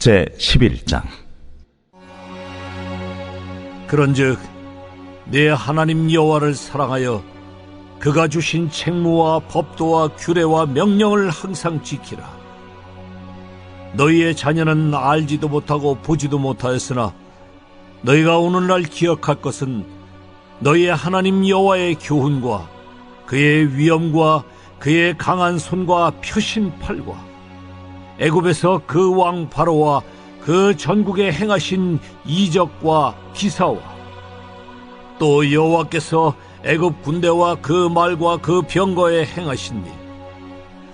제11장. 그런즉 내 하나님 여호와를 사랑하여 그가 주신 책무와 법도와 규례와 명령을 항상 지키라. 너희의 자녀는 알지도 못하고 보지도 못하였으나 너희가 오늘날 기억할 것은 너희의 하나님 여호와의 교훈과 그의 위엄과 그의 강한 손과 펴신 팔과 애굽에서 그 왕 바로와 그 전국에 행하신 이적과 기사와 또 여호와께서 애굽 군대와 그 말과 그 병거에 행하신 일,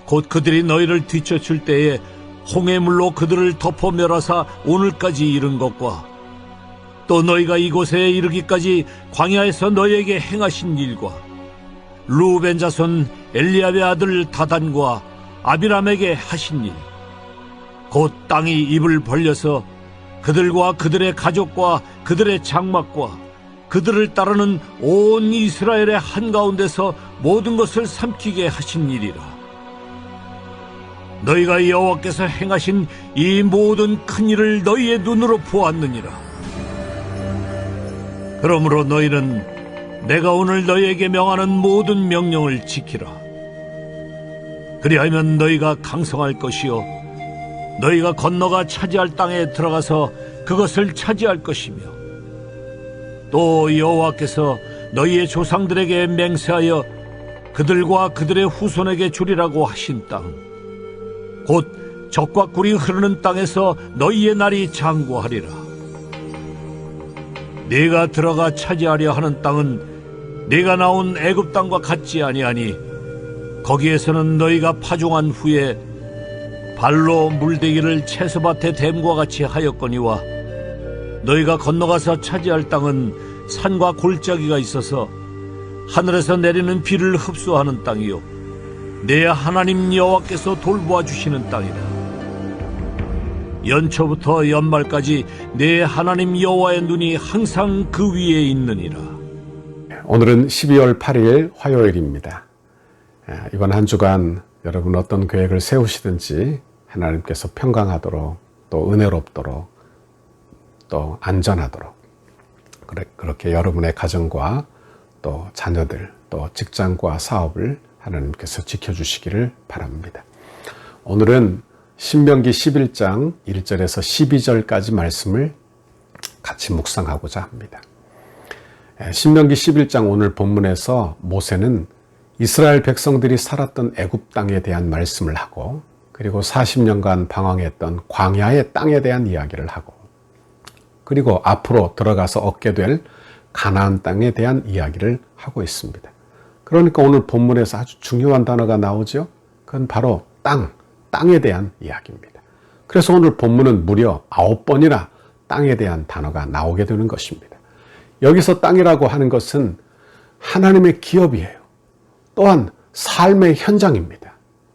곧 그들이 너희를 뒤쫓을 때에 홍해물로 그들을 덮어 멸하사 오늘까지 이른 것과 또 너희가 이곳에 이르기까지 광야에서 너희에게 행하신 일과 루벤 자손 엘리압의 아들 다단과 아비람에게 하신 일, 곧 땅이 입을 벌려서 그들과 그들의 가족과 그들의 장막과 그들을 따르는 온 이스라엘의 한가운데서 모든 것을 삼키게 하신 일이라. 너희가 여호와께서 행하신 이 모든 큰 일을 너희의 눈으로 보았느니라. 그러므로 너희는 내가 오늘 너희에게 명하는 모든 명령을 지키라. 그리하면 너희가 강성할 것이요 너희가 건너가 차지할 땅에 들어가서 그것을 차지할 것이며, 또 여호와께서 너희의 조상들에게 맹세하여 그들과 그들의 후손에게 주리라고 하신 땅, 곧 젖과 꿀이 흐르는 땅에서 너희의 날이 장구하리라. 네가 들어가 차지하려 하는 땅은 네가 나온 애굽 땅과 같지 아니하니 거기에서는 너희가 파종한 후에 발로 물대기를 채소밭에 댐과 같이 하였거니와 너희가 건너가서 차지할 땅은 산과 골짜기가 있어서 하늘에서 내리는 비를 흡수하는 땅이요 내 하나님 여호와께서 돌보아 주시는 땅이라. 연초부터 연말까지 내 하나님 여호와의 눈이 항상 그 위에 있느니라. 오늘은 12월 8일 화요일입니다. 이번 한 주간 여러분 어떤 계획을 세우시든지 하나님께서 평강하도록, 또 은혜롭도록, 또 안전하도록 그렇게 여러분의 가정과 또 자녀들, 또 직장과 사업을 하나님께서 지켜주시기를 바랍니다. 오늘은 신명기 11장 1절에서 12절까지 말씀을 같이 묵상하고자 합니다. 신명기 11장 오늘 본문에서 모세는 이스라엘 백성들이 살았던 애굽 땅에 대한 말씀을 하고, 그리고 40년간 방황했던 광야의 땅에 대한 이야기를 하고, 그리고 앞으로 들어가서 얻게 될 가나안 땅에 대한 이야기를 하고 있습니다. 그러니까 오늘 본문에서 아주 중요한 단어가 나오죠. 그건 바로 땅에 대한 이야기입니다. 그래서 오늘 본문은 무려 9번이나 땅에 대한 단어가 나오게 되는 것입니다. 여기서 땅이라고 하는 것은 하나님의 기업이에요. 또한 삶의 현장입니다.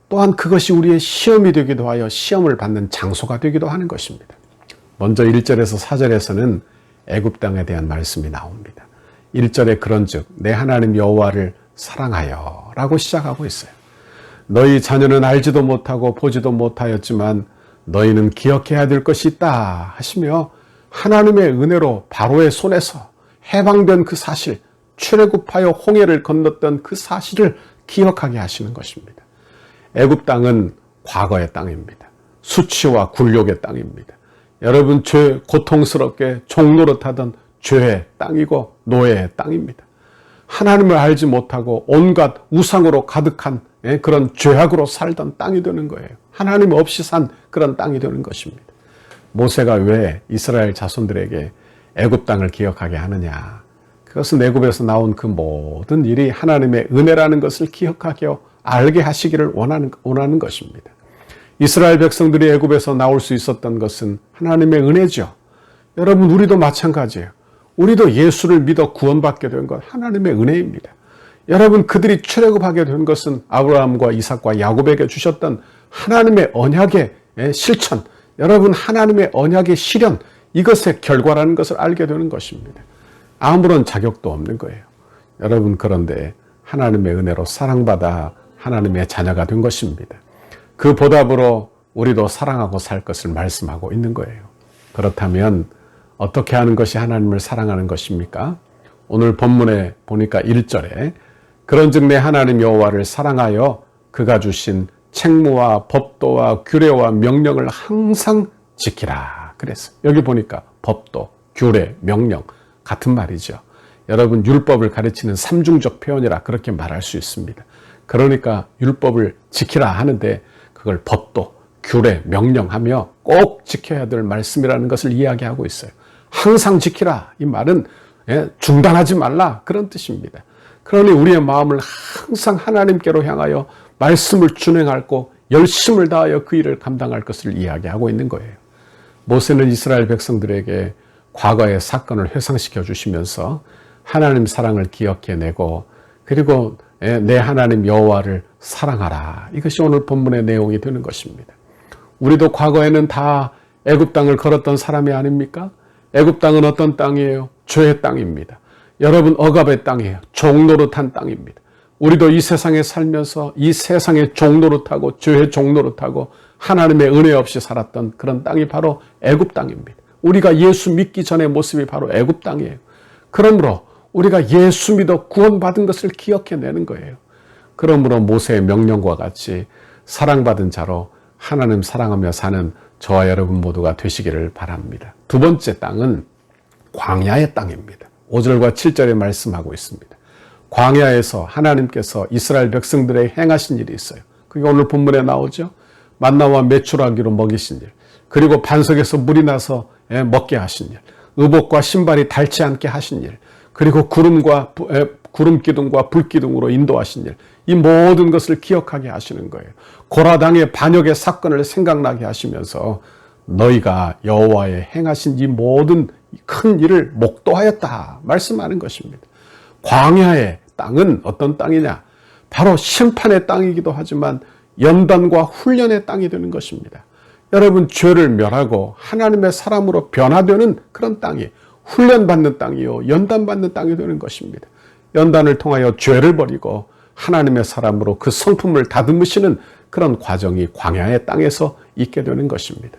또한 그것이 우리의 시험이 되기도 하여 시험을 받는 장소가 되기도 하는 것입니다. 먼저 1절에서 4절에서는 애굽 땅에 대한 말씀이 나옵니다. 1절에 그런즉 내 하나님 여호와를 사랑하여 라고 시작하고 있어요. 너희 자녀는 알지도 못하고 보지도 못하였지만 너희는 기억해야 될 것이 있다 하시며, 하나님의 은혜로 바로의 손에서 해방된 그 사실, 출애굽하여 홍해를 건넜던 그 사실을 기억하게 하시는 것입니다. 애굽 땅은 과거의 땅입니다. 수치와 굴욕의 땅입니다. 여러분 고통스럽게 종노릇하던 죄의 땅이고 노예의 땅입니다. 하나님을 알지 못하고 온갖 우상으로 가득한 그런 죄악으로 살던 땅이 되는 거예요. 하나님 없이 산 그런 땅이 되는 것입니다. 모세가 왜 이스라엘 자손들에게 애굽 땅을 기억하게 하느냐? 그것은 애굽에서 나온 그 모든 일이 하나님의 은혜라는 것을 기억하게 알게 하시기를 원하는 것입니다. 이스라엘 백성들이 애굽에서 나올 수 있었던 것은 하나님의 은혜죠. 여러분, 우리도 마찬가지예요. 우리도 예수를 믿어 구원받게 된 것 하나님의 은혜입니다. 여러분, 그들이 출애굽하게 된 것은 아브라함과 이삭과 야곱에게 주셨던 하나님의 언약의 실천, 여러분 하나님의 언약의 실현, 이것의 결과라는 것을 알게 되는 것입니다. 아무런 자격도 없는 거예요. 여러분, 그런데 하나님의 은혜로 사랑받아 하나님의 자녀가 된 것입니다. 그 보답으로 우리도 사랑하고 살 것을 말씀하고 있는 거예요. 그렇다면 어떻게 하는 것이 하나님을 사랑하는 것입니까? 오늘 본문에 보니까 1절에 그런즉 내 하나님 여호와를 사랑하여 그가 주신 책무와 법도와 규례와 명령을 항상 지키라 그랬어요. 여기 보니까 법도, 규례, 명령 같은 말이죠. 여러분 율법을 가르치는 삼중적 표현이라 그렇게 말할 수 있습니다. 그러니까 율법을 지키라 하는데 그걸 법도, 규례, 명령하며 꼭 지켜야 될 말씀이라는 것을 이야기하고 있어요. 항상 지키라 이 말은 중단하지 말라 그런 뜻입니다. 그러니 우리의 마음을 항상 하나님께로 향하여 말씀을 준행하고 열심을 다하여 그 일을 감당할 것을 이야기하고 있는 거예요. 모세는 이스라엘 백성들에게 과거의 사건을 회상시켜 주시면서 하나님 사랑을 기억해내고 그리고 내 하나님 여호와를 사랑하라. 이것이 오늘 본문의 내용이 되는 것입니다. 우리도 과거에는 다 애굽 땅을 걸었던 사람이 아닙니까? 애굽 땅은 어떤 땅이에요? 죄의 땅입니다. 여러분 억압의 땅이에요. 종노릇한 땅입니다. 우리도 이 세상에 살면서 이 세상의 종노릇하고 죄의 종노릇하고 하나님의 은혜 없이 살았던 그런 땅이 바로 애굽 땅입니다. 우리가 예수 믿기 전의 모습이 바로 애굽 땅이에요. 그러므로 우리가 예수 믿어 구원받은 것을 기억해내는 거예요. 그러므로 모세의 명령과 같이 사랑받은 자로 하나님 사랑하며 사는 저와 여러분 모두가 되시기를 바랍니다. 두 번째 땅은 광야의 땅입니다. 5절과 7절에 말씀하고 있습니다. 광야에서 하나님께서 이스라엘 백성들에게 행하신 일이 있어요. 그게 오늘 본문에 나오죠. 만나와 메추라기로 먹이신 일, 그리고 반석에서 물이 나서 먹게 하신 일, 의복과 신발이 닳지 않게 하신 일, 그리고 구름 기둥과 불 기둥으로 인도하신 일, 이 모든 것을 기억하게 하시는 거예요. 고라당의 반역의 사건을 생각나게 하시면서 너희가 여호와의 행하신 이 모든 큰 일을 목도하였다 말씀하는 것입니다. 광야의 땅은 어떤 땅이냐? 바로 심판의 땅이기도 하지만 연단과 훈련의 땅이 되는 것입니다. 여러분 죄를 멸하고 하나님의 사람으로 변화되는 그런 땅이 훈련받는 땅이요 연단받는 땅이 되는 것입니다. 연단을 통하여 죄를 버리고 하나님의 사람으로 그 성품을 다듬으시는 그런 과정이 광야의 땅에서 있게 되는 것입니다.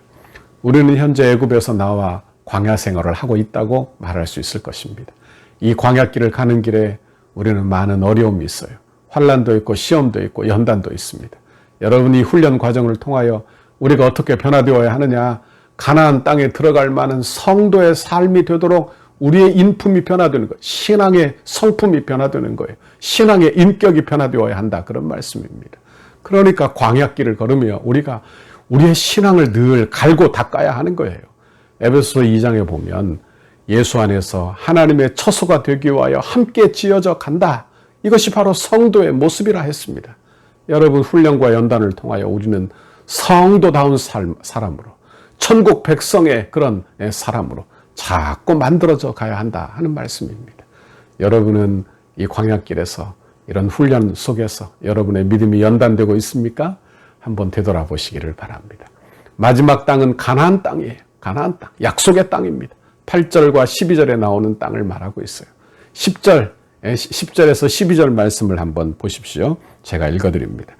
우리는 현재 애굽에서 나와 광야 생활을 하고 있다고 말할 수 있을 것입니다. 이 광야길을 가는 길에 우리는 많은 어려움이 있어요. 환난도 있고 시험도 있고 연단도 있습니다. 여러분 이 훈련 과정을 통하여 우리가 어떻게 변화되어야 하느냐? 가나안 땅에 들어갈 만한 성도의 삶이 되도록 우리의 인품이 변화되는 거예요. 신앙의 성품이 변화되는 거예요. 신앙의 인격이 변화되어야 한다. 그런 말씀입니다. 그러니까 광야길을 걸으며 우리가 우리의 신앙을 늘 갈고 닦아야 하는 거예요. 에베소서 2장에 보면 예수 안에서 하나님의 처소가 되기 위하여 함께 지어져 간다. 이것이 바로 성도의 모습이라 했습니다. 여러분 훈련과 연단을 통하여 우리는 성도다운 사람으로 천국 백성의 그런 사람으로 자꾸 만들어져 가야 한다 하는 말씀입니다. 여러분은 이 광야길에서 이런 훈련 속에서 여러분의 믿음이 연단되고 있습니까? 한번 되돌아보시기를 바랍니다. 마지막 땅은 가나안 땅이에요. 가나안 땅, 약속의 땅입니다. 8절과 12절에 나오는 땅을 말하고 있어요. 10절에서 12절 말씀을 한번 보십시오. 제가 읽어드립니다.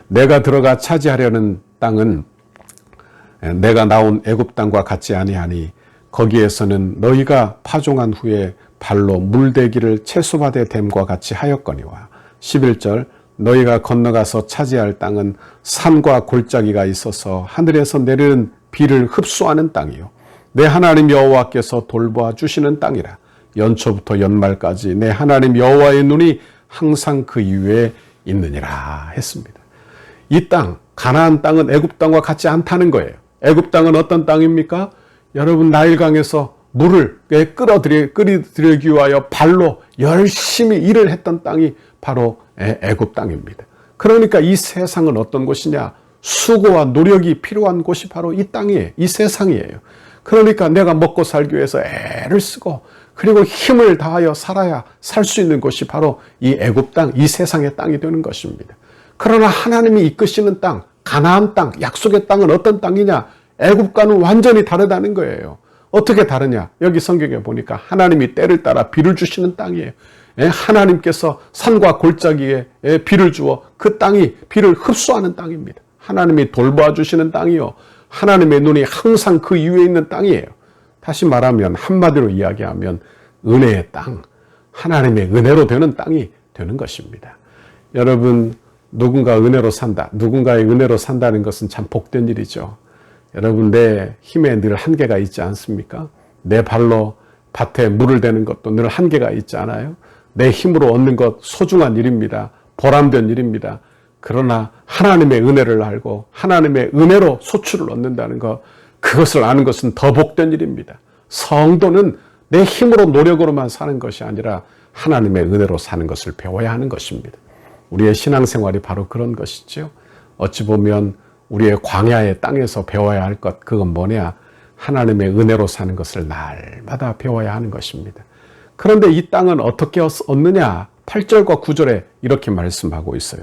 내가 들어가 차지하려는 땅은 내가 나온 애굽 땅과 같지 아니하니 거기에서는 너희가 파종한 후에 발로 물대기를 채소밭에 댐과 같이 하였거니와 11절 너희가 건너가서 차지할 땅은 산과 골짜기가 있어서 하늘에서 내리는 비를 흡수하는 땅이요 내 하나님 여호와께서 돌보아 주시는 땅이라 연초부터 연말까지 내 하나님 여호와의 눈이 항상 그 이외에 있느니라 했습니다. 이 땅 가나안 땅은 애굽 땅과 같지 않다는 거예요. 애굽 땅은 어떤 땅입니까? 여러분 나일강에서 물을 끓이기 위하여 발로 열심히 일을 했던 땅이 바로 애굽 땅입니다. 그러니까 이 세상은 어떤 곳이냐? 수고와 노력이 필요한 곳이 바로 이 땅이에요. 이 세상이에요. 그러니까 내가 먹고 살기 위해서 애를 쓰고 그리고 힘을 다하여 살아야 살 수 있는 곳이 바로 이 애굽 땅, 이 세상의 땅이 되는 것입니다. 그러나 하나님이 이끄시는 땅, 가나안 땅, 약속의 땅은 어떤 땅이냐? 애굽과는 완전히 다르다는 거예요. 어떻게 다르냐? 여기 성경에 보니까 하나님이 때를 따라 비를 주시는 땅이에요. 하나님께서 산과 골짜기에 비를 주어 그 땅이 비를 흡수하는 땅입니다. 하나님이 돌봐주시는 땅이요. 하나님의 눈이 항상 그 위에 있는 땅이에요. 다시 말하면 한마디로 이야기하면 은혜의 땅, 하나님의 은혜로 되는 땅이 되는 것입니다. 여러분, 누군가 은혜로 산다. 누군가의 은혜로 산다는 것은 참 복된 일이죠. 여러분, 내 힘에 늘 한계가 있지 않습니까? 내 발로 밭에 물을 대는 것도 늘 한계가 있지 않아요? 내 힘으로 얻는 것 소중한 일입니다. 보람된 일입니다. 그러나 하나님의 은혜를 알고 하나님의 은혜로 소출을 얻는다는 것, 그것을 아는 것은 더 복된 일입니다. 성도는 내 힘으로 노력으로만 사는 것이 아니라 하나님의 은혜로 사는 것을 배워야 하는 것입니다. 우리의 신앙생활이 바로 그런 것이죠. 어찌 보면 우리의 광야의 땅에서 배워야 할 것, 그건 뭐냐? 하나님의 은혜로 사는 것을 날마다 배워야 하는 것입니다. 그런데 이 땅은 어떻게 얻느냐? 8절과 9절에 이렇게 말씀하고 있어요.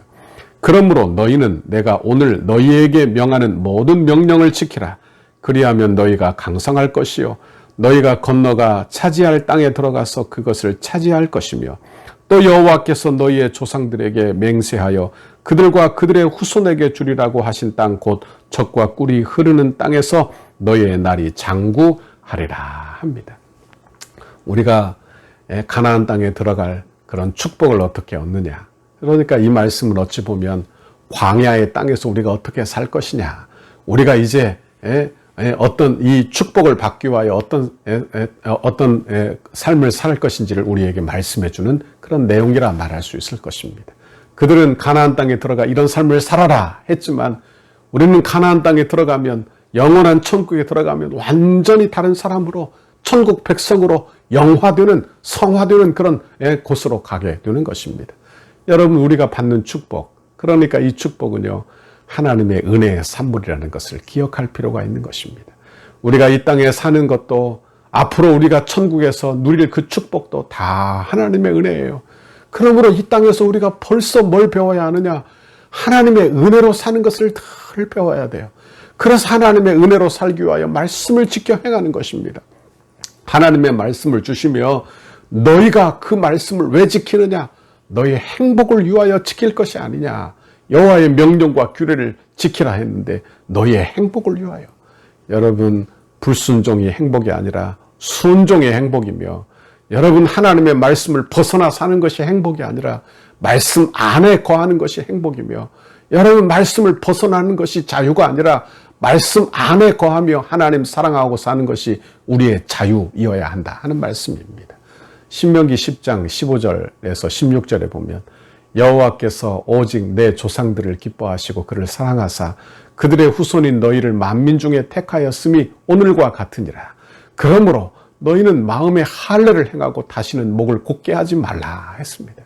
그러므로 너희는 내가 오늘 너희에게 명하는 모든 명령을 지키라. 그리하면 너희가 강성할 것이요. 너희가 건너가 차지할 땅에 들어가서 그것을 차지할 것이며 또 여호와께서 너희의 조상들에게 맹세하여 그들과 그들의 후손에게 주리라고 하신 땅 곧 젖과 꿀이 흐르는 땅에서 너희의 날이 장구하리라 합니다. 우리가 가나안 땅에 들어갈 그런 축복을 어떻게 얻느냐. 그러니까 이 말씀은 어찌 보면 광야의 땅에서 우리가 어떻게 살 것이냐. 우리가 이제 어떤 이 축복을 받기 위하여 어떤 삶을 살 것인지를 우리에게 말씀해 주는 그런 내용이라 말할 수 있을 것입니다. 그들은 가나안 땅에 들어가 이런 삶을 살아라 했지만 우리는 가나안 땅에 들어가면 영원한 천국에 들어가면 완전히 다른 사람으로 천국 백성으로 영화되는 성화되는 그런 곳으로 가게 되는 것입니다. 여러분, 우리가 받는 축복, 그러니까 이 축복은요, 하나님의 은혜의 산물이라는 것을 기억할 필요가 있는 것입니다. 우리가 이 땅에 사는 것도 앞으로 우리가 천국에서 누릴 그 축복도 다 하나님의 은혜예요. 그러므로 이 땅에서 우리가 벌써 뭘 배워야 하느냐? 하나님의 은혜로 사는 것을 늘 배워야 돼요. 그래서 하나님의 은혜로 살기 위하여 말씀을 지켜 행하는 것입니다. 하나님의 말씀을 주시며 너희가 그 말씀을 왜 지키느냐? 너희의 행복을 위하여 지킬 것이 아니냐. 여호와의 명령과 규례를 지키라 했는데 너희의 행복을 위하여. 여러분, 불순종이 행복이 아니라 순종의 행복이며 여러분, 하나님의 말씀을 벗어나 사는 것이 행복이 아니라 말씀 안에 거하는 것이 행복이며 여러분, 말씀을 벗어나는 것이 자유가 아니라 말씀 안에 거하며 하나님 사랑하고 사는 것이 우리의 자유이어야 한다 하는 말씀입니다. 신명기 10장 15절에서 16절에 보면 여호와께서 오직 내 조상들을 기뻐하시고 그를 사랑하사 그들의 후손인 너희를 만민 중에 택하였음이 오늘과 같으니라. 그러므로 너희는 마음에 할례를 행하고 다시는 목을 곧게 하지 말라 했습니다.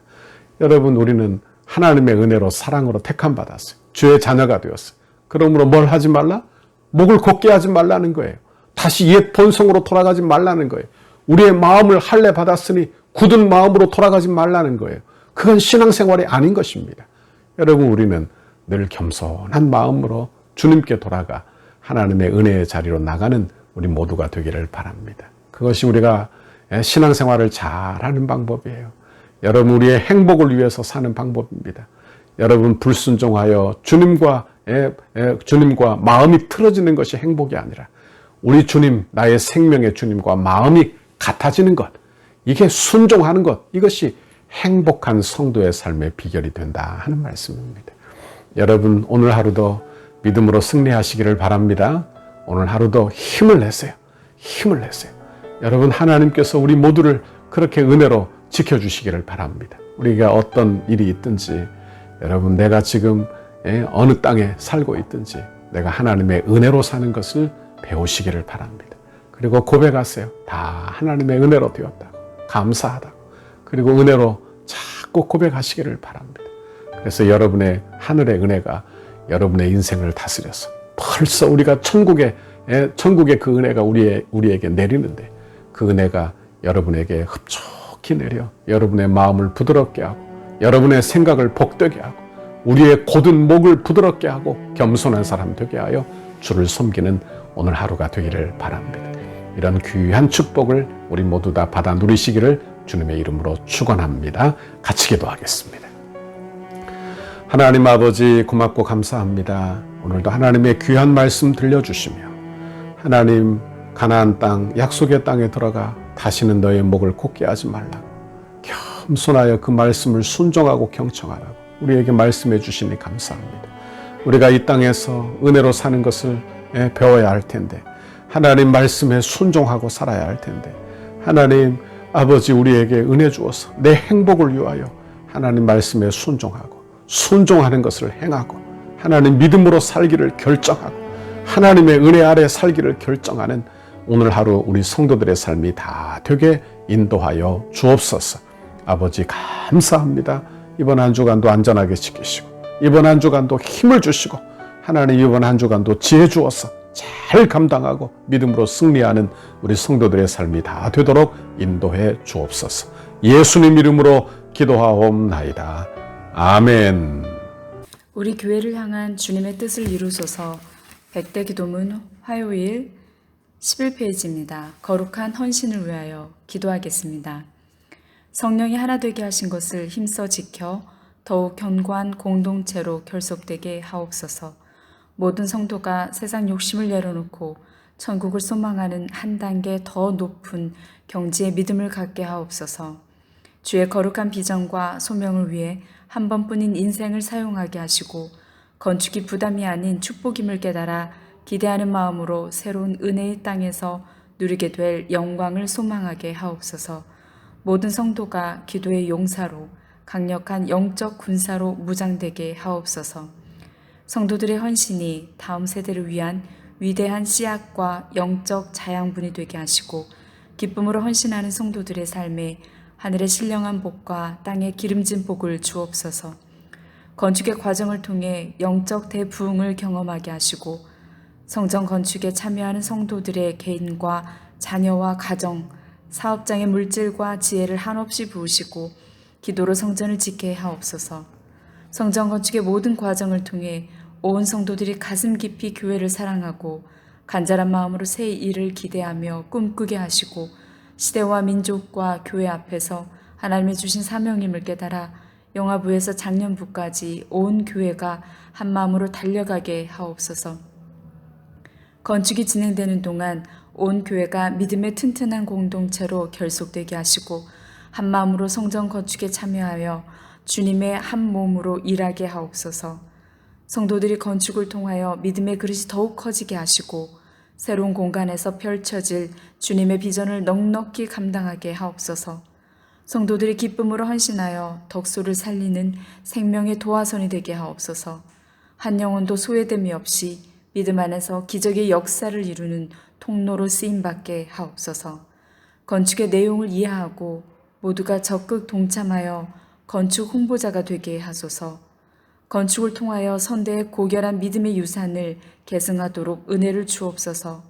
여러분, 우리는 하나님의 은혜로 사랑으로 택함 받았어요. 주의 자녀가 되었어요. 그러므로 뭘 하지 말라? 목을 곧게 하지 말라는 거예요. 다시 옛 본성으로 돌아가지 말라는 거예요. 우리의 마음을 할례 받았으니 굳은 마음으로 돌아가지 말라는 거예요. 그건 신앙생활이 아닌 것입니다. 여러분, 우리는 늘 겸손한 마음으로 주님께 돌아가 하나님의 은혜의 자리로 나가는 우리 모두가 되기를 바랍니다. 그것이 우리가 신앙생활을 잘하는 방법이에요. 여러분, 우리의 행복을 위해서 사는 방법입니다. 여러분, 불순종하여 주님과 마음이 틀어지는 것이 행복이 아니라 우리 주님, 나의 생명의 주님과 마음이 같아지는 것, 이게 순종하는 것, 이것이 행복한 성도의 삶의 비결이 된다 하는 말씀입니다. 여러분, 오늘 하루도 믿음으로 승리하시기를 바랍니다. 오늘 하루도 힘을 내세요. 힘을 내세요. 여러분, 하나님께서 우리 모두를 그렇게 은혜로 지켜주시기를 바랍니다. 우리가 어떤 일이 있든지 여러분, 내가 지금 어느 땅에 살고 있든지 내가 하나님의 은혜로 사는 것을 배우시기를 바랍니다. 그리고 고백하세요. 다 하나님의 은혜로 되었다고, 감사하다고. 그리고 은혜로 자꾸 고백하시기를 바랍니다. 그래서 여러분의 하늘의 은혜가 여러분의 인생을 다스려서 벌써 우리가 천국의 그 은혜가 우리에게 내리는데 그 은혜가 여러분에게 흡족히 내려 여러분의 마음을 부드럽게 하고 여러분의 생각을 복되게 하고 우리의 곧은 목을 부드럽게 하고 겸손한 사람 되게 하여 주를 섬기는 오늘 하루가 되기를 바랍니다. 이런 귀한 축복을 우리 모두 다 받아 누리시기를 주님의 이름으로 축원합니다. 같이 기도하겠습니다. 하나님 아버지, 고맙고 감사합니다. 오늘도 하나님의 귀한 말씀 들려주시며 하나님 가나안 땅 약속의 땅에 들어가 다시는 너의 목을 곧게 하지 말라고 겸손하여 그 말씀을 순종하고 경청하라고 우리에게 말씀해 주시니 감사합니다. 우리가 이 땅에서 은혜로 사는 것을 배워야 할 텐데 하나님 말씀에 순종하고 살아야 할 텐데 하나님 아버지 우리에게 은혜 주어서 내 행복을 위하여 하나님 말씀에 순종하고 순종하는 것을 행하고 하나님 믿음으로 살기를 결정하고 하나님의 은혜 아래 살기를 결정하는 오늘 하루 우리 성도들의 삶이 다 되게 인도하여 주옵소서. 아버지 감사합니다. 이번 한 주간도 안전하게 지키시고 이번 한 주간도 힘을 주시고 하나님 이번 한 주간도 지혜 주어서 잘 감당하고 믿음으로 승리하는 우리 성도들의 삶이 다 되도록 인도해 주옵소서. 예수님 이름으로 기도하옵나이다. 아멘. 우리 교회를 향한 주님의 뜻을 이루소서. 100대 기도문 화요일 11페이지입니다. 거룩한 헌신을 위하여 기도하겠습니다. 성령이 하나 되게 하신 것을 힘써 지켜 더욱 견고한 공동체로 결속되게 하옵소서. 모든 성도가 세상 욕심을 내려놓고 천국을 소망하는 한 단계 더 높은 경지의 믿음을 갖게 하옵소서. 주의 거룩한 비전과 소명을 위해 한 번뿐인 인생을 사용하게 하시고 건축이 부담이 아닌 축복임을 깨달아 기대하는 마음으로 새로운 은혜의 땅에서 누리게 될 영광을 소망하게 하옵소서. 모든 성도가 기도의 용사로 강력한 영적 군사로 무장되게 하옵소서. 성도들의 헌신이 다음 세대를 위한 위대한 씨앗과 영적 자양분이 되게 하시고 기쁨으로 헌신하는 성도들의 삶에 하늘의 신령한 복과 땅의 기름진 복을 주옵소서. 건축의 과정을 통해 영적 대부흥을 경험하게 하시고 성전 건축에 참여하는 성도들의 개인과 자녀와 가정, 사업장의 물질과 지혜를 한없이 부으시고 기도로 성전을 짓게 하옵소서. 성전 건축의 모든 과정을 통해 온 성도들이 가슴 깊이 교회를 사랑하고 간절한 마음으로 새 일을 기대하며 꿈꾸게 하시고 시대와 민족과 교회 앞에서 하나님의 주신 사명임을 깨달아 영화부에서 장년부까지 온 교회가 한 마음으로 달려가게 하옵소서. 건축이 진행되는 동안 온 교회가 믿음의 튼튼한 공동체로 결속되게 하시고 한 마음으로 성전 건축에 참여하여 주님의 한 몸으로 일하게 하옵소서. 성도들이 건축을 통하여 믿음의 그릇이 더욱 커지게 하시고 새로운 공간에서 펼쳐질 주님의 비전을 넉넉히 감당하게 하옵소서. 성도들이 기쁨으로 헌신하여 덕소를 살리는 생명의 도화선이 되게 하옵소서. 한 영혼도 소외됨이 없이 믿음 안에서 기적의 역사를 이루는 통로로 쓰임받게 하옵소서. 건축의 내용을 이해하고 모두가 적극 동참하여 건축 홍보자가 되게 하소서. 건축을 통하여 선대의 고결한 믿음의 유산을 계승하도록 은혜를 주옵소서.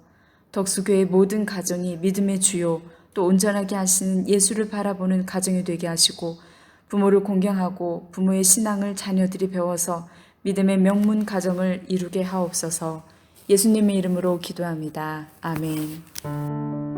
덕수교의 모든 가정이 믿음의 주요 또 온전하게 하시는 예수를 바라보는 가정이 되게 하시고 부모를 공경하고 부모의 신앙을 자녀들이 배워서 믿음의 명문 가정을 이루게 하옵소서. 예수님의 이름으로 기도합니다. 아멘.